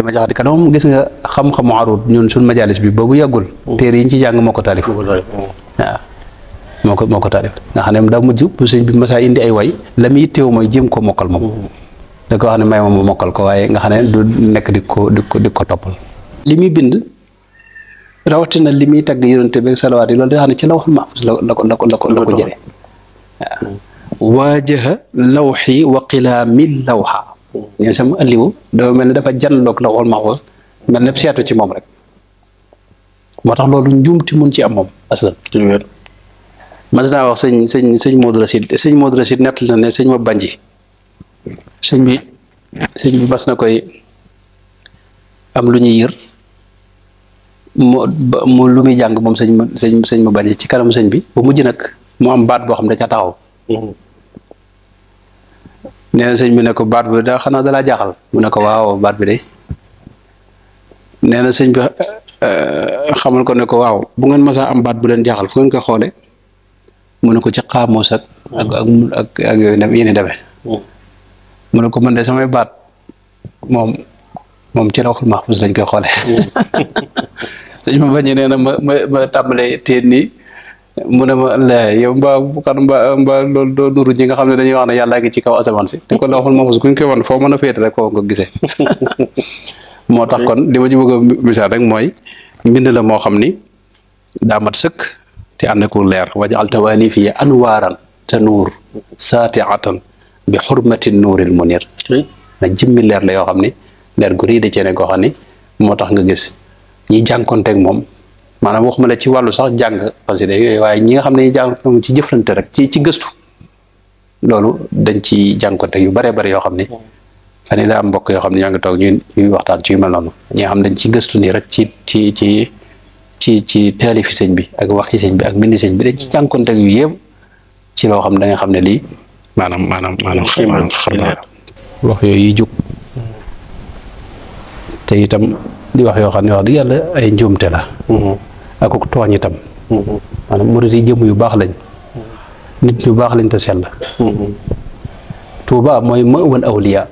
ma jaxati kan moom gis nga xam-xamu arut ñun suñ majalis bi boobu yàggul téere yi ñu ci jàng moo ko taalif waaw moo ko taalif nga xam ne daa mujj bu sëñ bi masaa indi ay way la muy itteewu mooy jéem koo mokkal moom da ko wax ne may moom mokkal ko waaye nga xam ne du nekk di ko toppal li muy bind rawatina li muy tagg yonente bi salawaat yi loolu da xam ne ci lawhul mahfuz la ko jële waaw waajaha lawxi wa qilaami lawxa ñeen sama alliwu dafa mel ne dafa janloog lawhul mahfuz mel ne seetu ci moom rek moo tax loolu njuumti mun ci am moom aslan mas naa wax sëñ Modou Racide nett na ne sëñ ma banji sëñ bi mas na koy am lu ñuy yër mu lu muy jàng moom sëñ ma banji ci kanam sëñ bi ba mujj nag mu am baat boo xam ne da ca taxaw nee na sëñ bi ne ko baat bi da xanaa dalaa jaaxal mu ne ko waaw baat bi de nee na sëñ bi xamal ko ne ko waaw bu ngeen masaa am baat bu leen jaaxal fu ngeen koy xoole mu ne ko ci xaamoos ak yooyu yéen demee mu ne ko man de samay baat moom ci lawhul mahfuz lañ koy xoole sëñ ma bañee nee na ma tàmbalee teen nii mu ne ma la yow mbaa loolu doo nuru ñi nga xam ne dañuy wax ne yàllaa ngi ci kaw asamaan si te ko lawhul mahfuz kuñ koy wan foo mën a féete rek foo nga gisee moo tax kon li ma ci bëgg a misaal rek mooy mbind la moo xam ni daa mat sëkk te ànd ak leer wajal tawalifi anwaaran te nuur saatiatan bi xurmati nuuril munir na jëmmi leer la yoo xam ni leer gu rëy da cee ne koo xam ni moo tax nga gis ñi jànkonteeg moom maanaam waxuma la ci wàllu sax jàng xasida yooyu waaye ñi nga xam ne ñi jànkonteeg ci jëflante rek ci gëstu loolu dañ ci jànkonteeg yu bare bare yoo xam ni fan daa am mbokk yoo xam ne ñoo ngi toog ñuy waxtaan ci yu mel noonu ñi nga xam dañ ci gëstu nii rek ci taalifi sëñ bi ak waxi sëñ bi ak mbindi sëñ bi dañ ci jànkonteeg yu yëpp ci loo xam da nga xam ne lii maanaam xar la wax yooyu yi jóg te itam di wax yoo xam ne wax dëgg yàlla ay njuumte la ak ko tooñ itam maanaam murit yi jëmm yu baax lañ nit ñu baax lañ te sell Touba mooy ma'wal awliya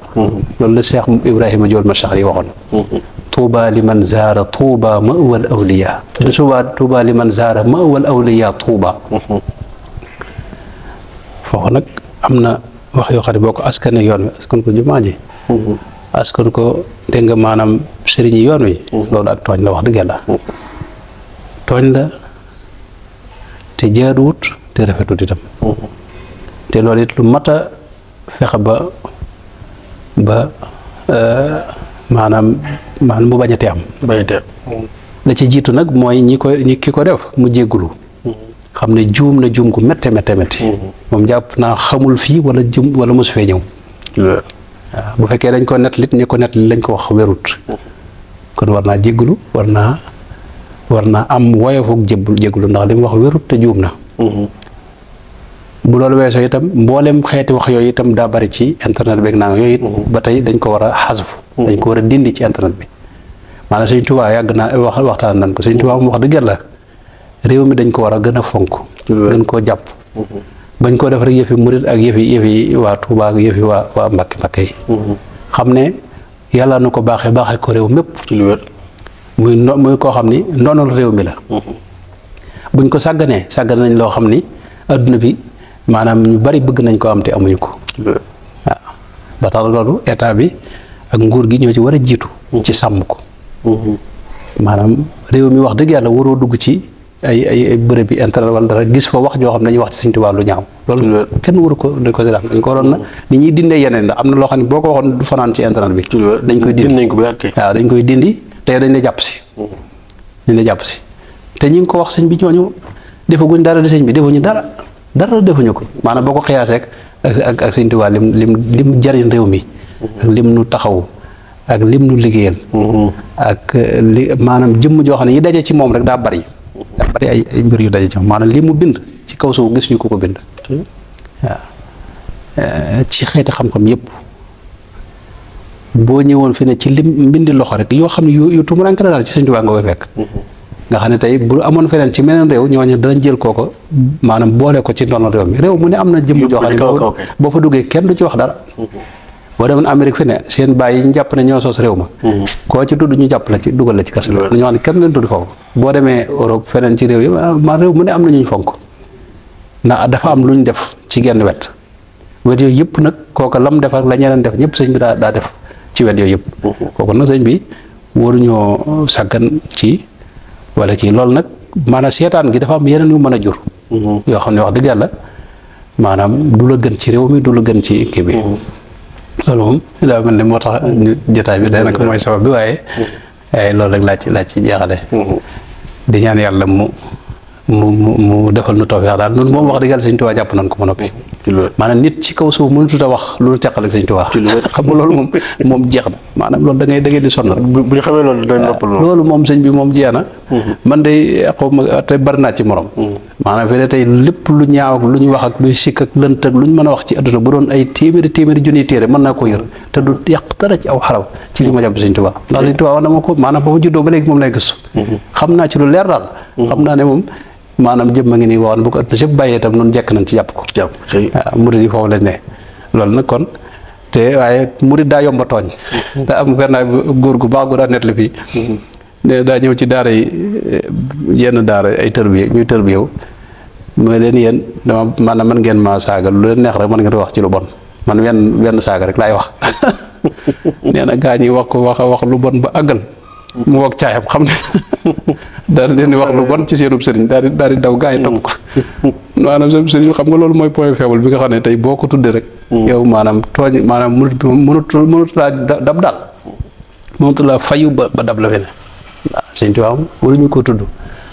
loolu la Cheikh Ibrahima Jool Machar yi waxoon Touba liman zaara Touba ma'wal awliya Touba liman zaara ma'wal awliya Touba foofu nag am na wax yoo xam ne boo ko askane yoon wi askan ko jumaa ji askan ko dégg nga maanaam sëriñi yoon wi loolu ak tooñ la wax dëgg yàlla tooñ la te jaaduwut te rafetut itam te loolu it lu mat a fexe ba maanaam mu bañatee am la ci jiitu nag mooy ki ko def mu jéggulu xam ne juum na juum gu métte moom jàpp naa xamul fii wala mosu fee ñëw waaw bu fekkee dañ ko nettalit ñi ko nettali lañ ko wax wérut kon war naa jéggulu war naa am woyofuk jéggulu ndax li mu wax wérut te juum na bu loolu weesoo itam mboolem xeeti wax yooyu itam daa bari ci internet beeg naa yooyu it ba tey dañ ko war a xasfu dañ ko war a dindi ci internet bi maanaam Sëñ Tuubaa yàgg naa waxtaan nañ ko Sëñ Tuubaa mu wax dëgg yàlla réew mi dañ ko war a gën a fonk gën koo jàpp bañ koo def rek yëfi murit ak yëfi waa Tuubaa ak yëfi waa Mbàkke yi xam ne yàlla na ko baaxee ko réew mépp ci lu wér muy koo xam ni ndonol réew mi la buñ ko sàggan nañ loo xam ni adduna bi maanaam ñu bari bëgg nañ ko am te amuñu ko waaw ba tax loolu état bi ak nguur gi ñoo ci war a jiitu ci sàmm ko maanaam réew mi wax dëgg yàlla waroo dugg ci ay bërëb bi internet wala dara gis fa wax joo xam ne dañuy wax ci Sëñ Tuubaa lu ñaaw loolu kenn waru ko dañ ko si dañ ko waroon na ni ñuy dindee yeneen ndax am na loo xam ne boo ko waxoon du fanaan ci internet bi dañ koy dindi waaw dañ koy dindi te dañ la jàpp si te ñi ngi ko wax sëñ bi ñooñu defaguñ dara di sëñ bi defuñu dara defuñu ko maanaam boo ko xiyaaseek ak Sëñ Tuubaa lim jariñ réew mi ak lim nu taxaw ak lim nu liggéeyal ak maanaam jëmm joo xam ne yi daje ci moom rek daa bari ay mbir yu daje ci moom maanaam li mu bind ci kaw suuf gis ñu ko bind waaw ci xeeti xam-xam yëpp boo ñëwoon fi ne ci lim mbindi loxo rek yoo xam ne yu tumuranke la daal ci Sëñ Tuubaa nga koy fekk nga xam ne tey bu amoon feneen ci meneen réew ñooñu danañ jël kooko maanaam boole ko ci ndono réew mi réew mu ne am na jëmm joo xam ne boo fa duggee kenn du ci wax dara boo demoon Amérique fi ne seen bàyyi yi ñu jàpp ne ñoo sos réew ma koo ci tudd ñu jàpp la ci dugal la ci kaso ñoo xam ne kenn leen tudd foofu boo demee Europe feneen ci réew yi ma réew mu ne am na ñuñ fonk ndax dafa am lu ñu def ci genn wet yooyu yëpp nag kooka lam def ak la ñeneen def ñëpp sëñ bi daa def ci wet yooyu yëpp kooku nag sëñ bi waruñoo sàggan ci wala kii loolu nag maanaam seetaan gi dafa am yeneen yu mën a jur yoo xam ne wax dëgg yàlla maanaam du la gën ci réew mi du la gën ci kii bi loolu moom daa mel ni moo tax jotaay bi day nag mooy sabab bi waaye loolu rek laaj ci jeexale di ñaan yàlla mu defal nu tawfeex daal noonu moom wax dëgg yàlla sëñ Tuubaa jàpp nañ ko ma noppi maanaam nit ci kaw suuf mënutut a wax lu nu teqal ak sëñ Tuubaa xam nga loolu moom jeex na maanaam loolu da ngay di sonn bu ñu xamee loolu dañ noppal loolu moom sëñ bi moom jeex na man day xaw ma te bari naa ci morom maanaam fii tey lépp lu ñaaw ak lu ñu wax ak luy sikk ak lënt ak lu ñu mën a wax ci adduna bu doon ay téeméeri junniy téere mën naa ko yër te du yàq dara ci aw xaraw ci li ma jàpp sëñ Tuubaa ndax sëñ Tuubaa wax na ma ko maanaam ba ma juddoo ba léegi moom lay gëstu xam naa ci lu leer daal xam naa ne moom maanaam jëm ma ngi nii waxoon bu ko ëpp yëpp bàyyee itam noonu jekk nañ ci jàpp ko waaw murid yi foofu lañ ne loolu nag kon te waaye murid daa yomba tooñ daa am benn góor gu baax gu daa nettali fii ne daa ñëw ci daara yi yenn daara ay tërbiye ñuy tërbiyew mooy leen yéen dama maanaam mën ngeen ma saaga lu leen neex rek mën ngeen wax ci lu bon man wenn saaga rek laay wax nee na gaa ñi wax lu bon ba àggal mu wog caayam xam ne daal leen di wax lu bon ci seenub sëriñ daal di daw gaa yi topp ko maanaam seen sëriñ xam nga loolu mooy point faible bi nga xam ne tey boo ko tuddee rek yow maanaam tooñ maanaam mënut laa dab daal mënut laa fayu ba dab la fi ne waaw sëñ Tuubaa waruñu ko tudd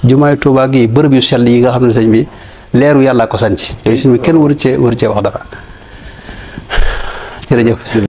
jumaay Tuubaa gi bërëb yu sell yi nga xam ne sëñ bi leeru yàlla ko sanc yooyu sëñ bi kenn waru cee wax dara jërëjëf